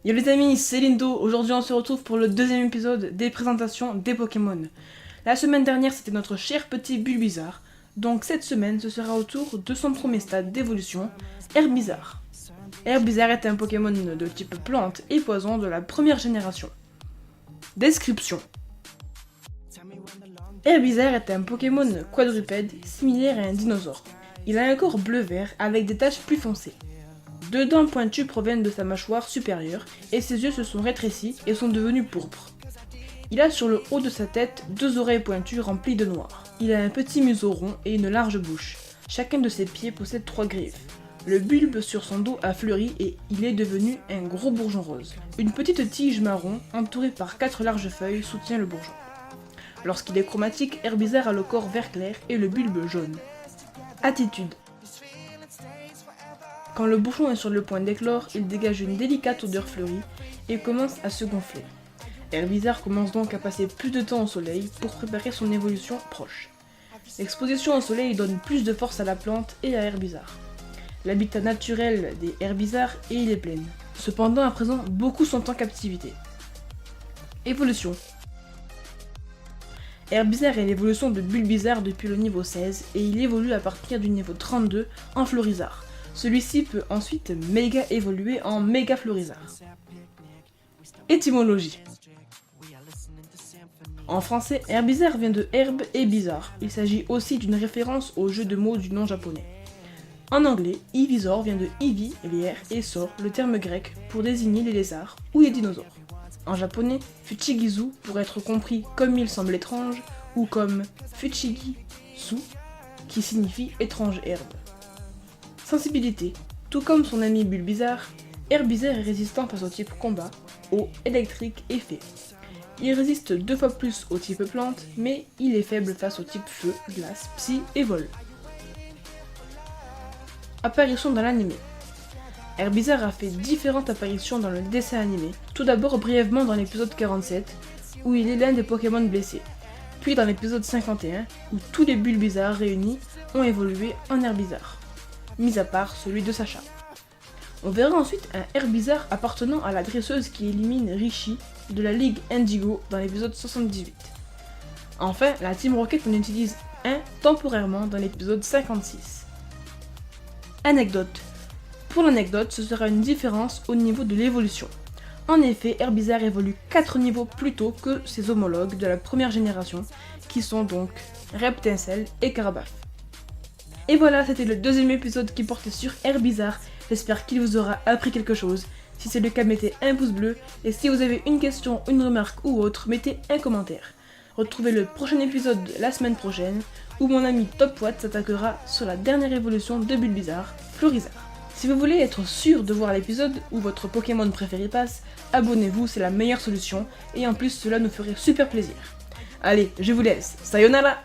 Yo les amis, c'est Lindo. Aujourd'hui on se retrouve pour le deuxième épisode des présentations des Pokémon. La semaine dernière c'était notre cher petit Bulbizarre. Donc cette semaine ce sera au tour de son premier stade d'évolution, Herbizarre. Herbizarre est un Pokémon de type plante et poison de la première génération. Description. Herbizarre est un Pokémon quadrupède similaire à un dinosaure. Il a un corps bleu-vert avec des taches plus foncées. Deux dents pointues proviennent de sa mâchoire supérieure et ses yeux se sont rétrécis et sont devenus pourpres. Il a sur le haut de sa tête deux oreilles pointues remplies de noir. Il a un petit museau rond et une large bouche. Chacun de ses pieds possède 3 griffes. Le bulbe sur son dos a fleuri et il est devenu un gros bourgeon rose. Une petite tige marron entourée par 4 larges feuilles soutient le bourgeon. Lorsqu'il est chromatique, Herbizarre a le corps vert clair et le bulbe jaune. Attitude. Quand le bourgeon est sur le point d'éclore, il dégage une délicate odeur fleurie et commence à se gonfler. Herbizarre commence donc à passer plus de temps au soleil pour préparer son évolution proche. L'exposition au soleil donne plus de force à la plante et à Herbizarre. L'habitat naturel des Herbizarres est les plaines. Cependant, à présent, beaucoup sont en captivité. Évolution. Herbizarre est l'évolution de Bulbizarre depuis le niveau 16 et il évolue à partir du niveau 32 en Florizarre. Celui-ci peut ensuite méga évoluer en méga Florizarre. Étymologie. En français, Herbizarre vient de herbe et bizarre. Il s'agit aussi d'une référence au jeu de mots du nom japonais. En anglais, Ivysaur vient de Ivy, lierre, et Saur, le terme grec pour désigner les lézards ou les dinosaures. En japonais, Fuchigizu pourrait être compris comme il semble étrange ou comme Fuchigi-su, qui signifie étrange herbe. Sensibilité. Tout comme son ami Bulbizarre, Herbizarre est résistant face au type combat, eau, électrique et fée. Il résiste 2 fois plus au type plante, mais il est faible face au type feu, glace, psy et vol. Apparition dans l'anime. Herbizarre a fait différentes apparitions dans le dessin animé, tout d'abord brièvement dans l'épisode 47, où il est l'un des Pokémon blessés, puis dans l'épisode 51, où tous les Bulbizarres réunis ont évolué en Herbizarre, mis à part celui de Sacha. On verra ensuite un Herbizarre appartenant à la dresseuse qui élimine Rishi de la Ligue Indigo dans l'épisode 78. Enfin, la Team Rocket en utilise un temporairement dans l'épisode 56. Anecdote. Pour l'anecdote, ce sera une différence au niveau de l'évolution. En effet, Herbizarre évolue 4 niveaux plus tôt que ses homologues de la première génération, qui sont donc Reptincelle et Carabath. Et voilà, c'était le deuxième épisode qui portait sur Herbizarre. J'espère qu'il vous aura appris quelque chose. Si c'est le cas, mettez un pouce bleu. Et si vous avez une question, une remarque ou autre, mettez un commentaire. Retrouvez le prochain épisode la semaine prochaine, où mon ami Topwatt s'attaquera sur la dernière évolution de Bulbizarre, Florizarre. Si vous voulez être sûr de voir l'épisode où votre Pokémon préféré passe, abonnez-vous, c'est la meilleure solution. Et en plus, cela nous ferait super plaisir. Allez, je vous laisse. Sayonara!